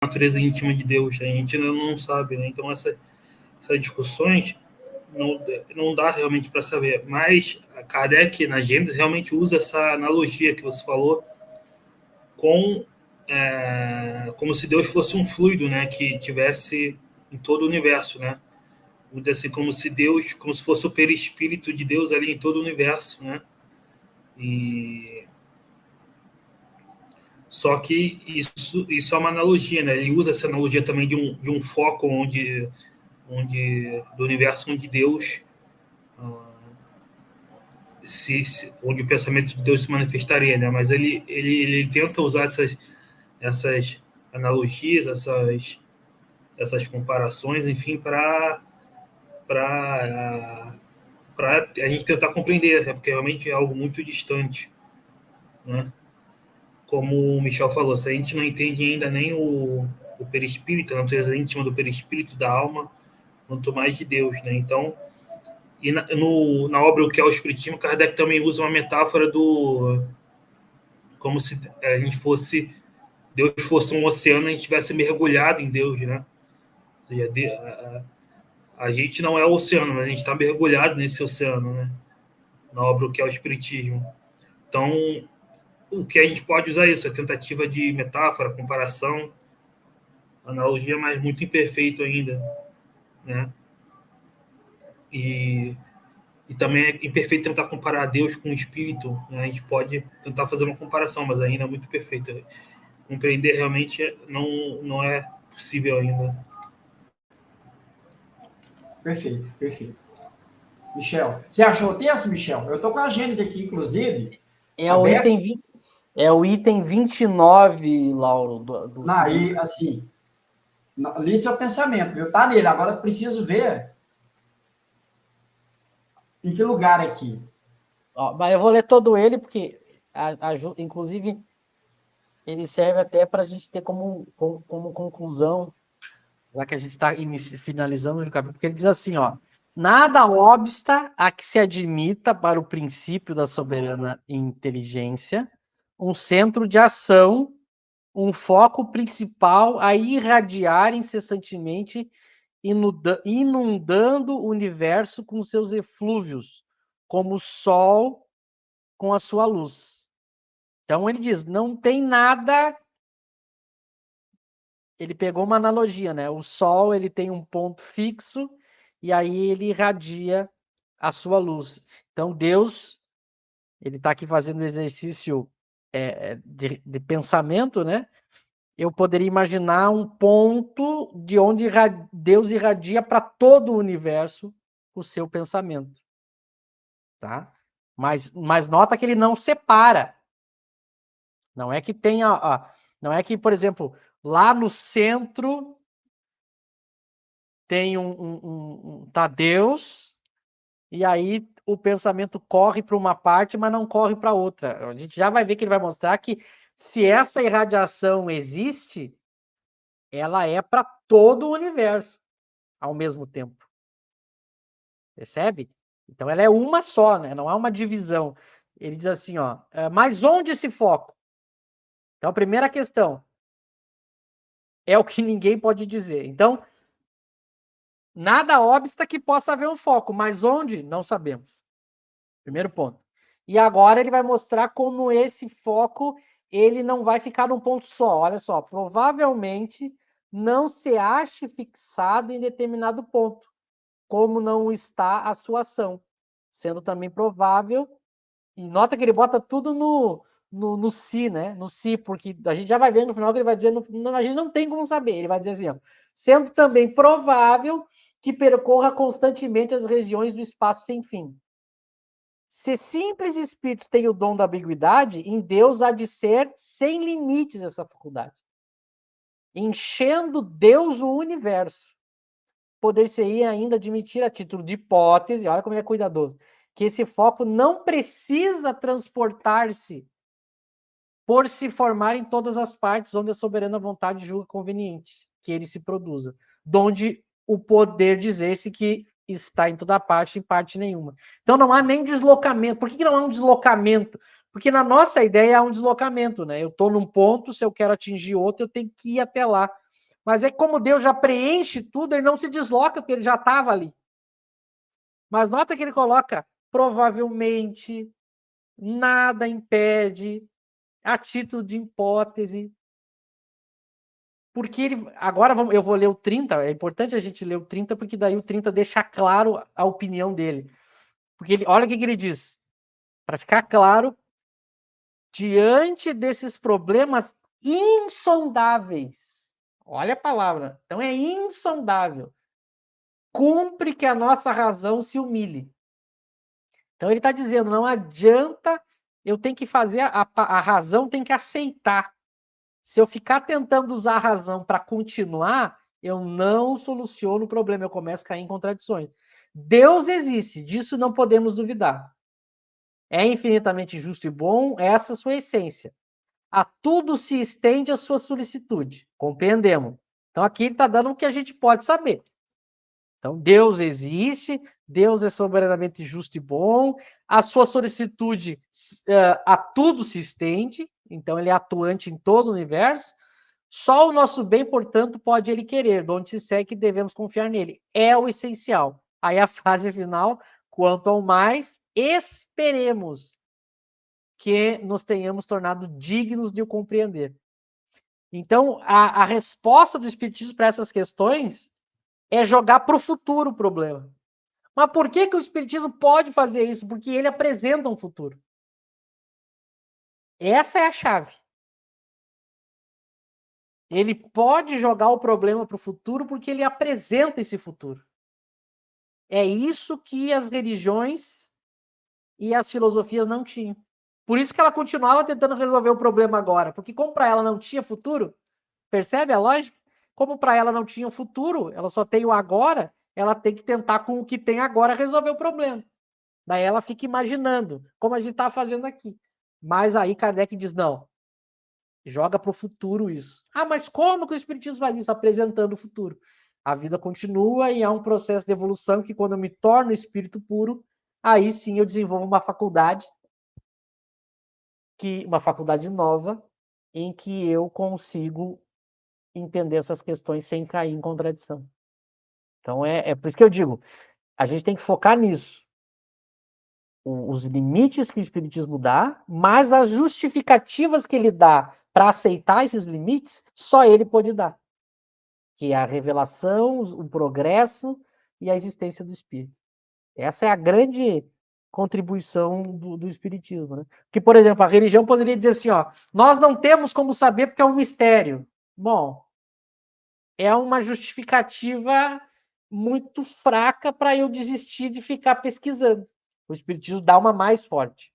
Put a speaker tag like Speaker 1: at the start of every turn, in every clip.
Speaker 1: natureza íntima de Deus, a gente ainda não sabe, né? Então essas discussões não dá realmente para saber. Mas a Kardec, na Gênesis, realmente usa essa analogia que você falou com como se Deus fosse um fluido, né, que tivesse em todo o universo, né? Vamos dizer assim, como se fosse o perispírito de Deus ali em todo o universo, né? E só que isso é uma analogia, né? Ele usa essa analogia também de um foco onde do universo onde Deus onde o pensamento de Deus se manifestaria, né? Mas ele tenta usar essas analogias, essas comparações, enfim, para a gente tentar compreender, né? Porque realmente é algo muito distante, né? Como o Michel falou, se a gente não entende ainda nem o perispírito, a natureza íntima do perispírito da alma, quanto mais de Deus, né? Então, e na obra O que é o Espiritismo, Kardec também usa uma metáfora como se a gente fosse Deus fosse um oceano e a gente tivesse mergulhado em Deus, né? Ou seja, a gente não é o oceano, mas a gente está mergulhado nesse oceano, né? Na obra O que é o Espiritismo. Então, o que a gente pode usar isso? A tentativa de metáfora, comparação, analogia, mas muito imperfeito ainda, né? E também é imperfeito tentar comparar Deus com o Espírito, né? A gente pode tentar fazer uma comparação, mas ainda é muito perfeito. Compreender realmente não é possível ainda.
Speaker 2: Perfeito, perfeito. Michel, você achou o texto, Michel? Eu estou com a Gênesis aqui, inclusive.
Speaker 3: É o item 29, Lauro.
Speaker 2: Aí, assim, li seu pensamento, viu? Tá nele. Agora eu preciso ver em que lugar aqui.
Speaker 3: Ó, mas eu vou ler todo ele, porque, inclusive, ele serve até para a gente ter como conclusão, já que a gente está finalizando o capítulo, porque ele diz assim, ó, nada obsta a que se admita para o princípio da soberana inteligência um centro de ação, um foco principal a irradiar incessantemente, inundando o universo com seus eflúvios, como o sol com a sua luz. Então ele diz, não tem nada. Ele pegou uma analogia, né? O sol ele tem um ponto fixo e aí ele irradia a sua luz. Então Deus ele está aqui fazendo um exercício de pensamento, né? Eu poderia imaginar um ponto de onde Deus irradia para todo o universo o seu pensamento, tá? Mas nota que ele não separa. Não é que tenha, não é que, por exemplo, lá no centro tem tá Deus e aí o pensamento corre para uma parte, mas não corre para outra. A gente já vai ver que ele vai mostrar que se essa irradiação existe, ela é para todo o universo ao mesmo tempo. Percebe? Então ela é uma só, né? Não há uma divisão. Ele diz assim, ó, mas onde esse foco? Então a primeira questão é o que ninguém pode dizer. Então, nada obsta que possa haver um foco, mas onde? Não sabemos. Primeiro ponto. E agora ele vai mostrar como esse foco ele não vai ficar num ponto só. Olha só, provavelmente não se ache fixado em determinado ponto, como não está a sua ação, sendo também provável. E nota que ele bota tudo no si, né? No si, porque a gente já vai ver no final que ele vai dizer, a gente não tem como saber. Ele vai dizer assim, ó, sendo também provável que percorra constantemente as regiões do espaço sem fim. Se simples espíritos têm o dom da ambiguidade, em Deus há de ser sem limites essa faculdade. Enchendo Deus o universo. Poder-se-ia ainda admitir a título de hipótese, olha como ele é cuidadoso, que esse foco não precisa transportar-se por se formar em todas as partes onde a soberana vontade julga conveniente que ele se produza, donde o poder dizer-se que está em toda parte, em parte nenhuma. Então não há nem deslocamento. Por que não há um deslocamento? Porque na nossa ideia há um deslocamento, né? Eu estou num ponto, se eu quero atingir outro, eu tenho que ir até lá. Mas é que como Deus já preenche tudo, ele não se desloca, porque ele já estava ali. Mas nota que ele coloca, provavelmente, nada impede, a título de hipótese. Porque ele. Agora eu vou ler o 30, é importante a gente ler o 30, porque daí o 30 deixa claro a opinião dele. Porque olha o que ele diz. Para ficar claro, diante desses problemas insondáveis, olha a palavra, então é insondável, cumpre que a nossa razão se humilhe. Então ele está dizendo, não adianta, eu tenho que fazer, a razão tem que aceitar. Se eu ficar tentando usar a razão para continuar, eu não soluciono o problema, eu começo a cair em contradições. Deus existe, disso não podemos duvidar. É infinitamente justo e bom, essa é a sua essência. A tudo se estende a sua solicitude. Compreendemos. Então aqui ele está dando o que a gente pode saber. Então Deus existe, Deus é soberanamente justo e bom, a sua solicitude a tudo se estende, então ele é atuante em todo o universo. Só o nosso bem, portanto, pode ele querer, de onde se segue que devemos confiar nele. É o essencial. Aí a frase final, quanto ao mais, esperemos que nos tenhamos tornado dignos de o compreender. Então, a resposta do Espiritismo para essas questões é jogar para o futuro o problema. Mas por que o Espiritismo pode fazer isso? Porque ele apresenta um futuro. Essa é a chave. Ele pode jogar o problema para o futuro porque ele apresenta esse futuro. É isso que as religiões e as filosofias não tinham. Por isso que ela continuava tentando resolver o problema agora, porque como para ela não tinha futuro, percebe a lógica? Como para ela não tinha futuro, ela só tem o agora, ela tem que tentar com o que tem agora resolver o problema. Daí ela fica imaginando, como a gente está fazendo aqui. Mas aí Kardec diz, não, joga para o futuro isso. Ah, mas como que o Espiritismo faz isso? Apresentando o futuro. A vida continua e há um processo de evolução que quando eu me torno espírito puro, aí sim eu desenvolvo uma faculdade, uma faculdade nova, em que eu consigo entender essas questões sem cair em contradição. Então é por isso que eu digo, a gente tem que focar nisso. Os limites que o Espiritismo dá, mas as justificativas que ele dá para aceitar esses limites, só ele pode dar. Que é a revelação, o progresso e a existência do Espírito. Essa é a grande contribuição do Espiritismo. Né? Que, por exemplo, a religião poderia dizer assim, ó, nós não temos como saber porque é um mistério. Bom, é uma justificativa muito fraca para eu desistir de ficar pesquisando. O Espiritismo dá uma mais forte.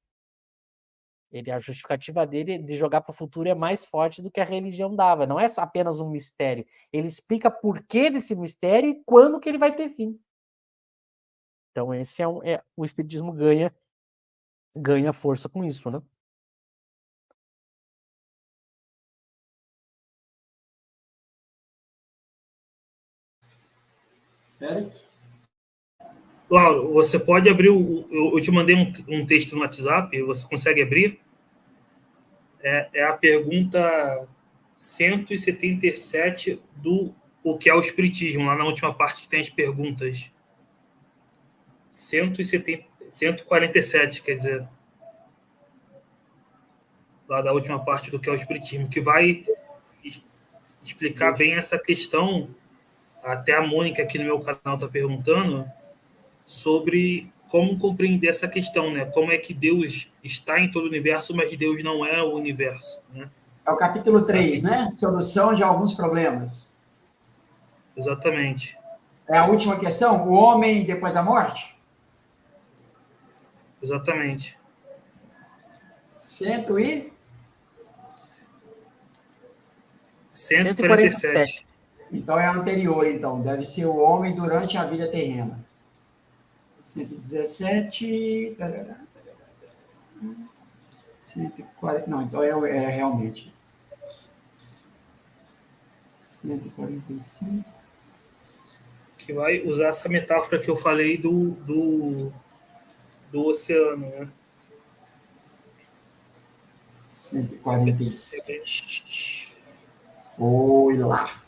Speaker 3: A justificativa dele de jogar para o futuro é mais forte do que a religião dava. Não é apenas um mistério. Ele explica por que desse mistério e quando que ele vai ter fim. Então, esse o Espiritismo ganha força com isso, né?
Speaker 2: Eric?
Speaker 1: Lauro, você pode abrir eu te mandei um texto no WhatsApp, você consegue abrir? É a pergunta 177 do O que é o Espiritismo, lá na última parte que tem as perguntas. 147, quer dizer. Lá da última parte do que é o Espiritismo, que vai explicar bem essa questão. Até a Mônica aqui no meu canal está perguntando sobre como compreender essa questão, né? Como é que Deus está em todo o universo, mas Deus não é o universo, né?
Speaker 2: É o capítulo 3, né? Solução de alguns problemas.
Speaker 1: Exatamente.
Speaker 2: É a última questão? O homem depois da morte?
Speaker 1: Exatamente. 147.
Speaker 2: Então é a anterior, então. Deve ser o homem durante a vida terrena. 117. 140. Não, então é realmente. 145.
Speaker 1: Que vai usar essa metáfora que eu falei do oceano, né?
Speaker 2: 147. Foi lá.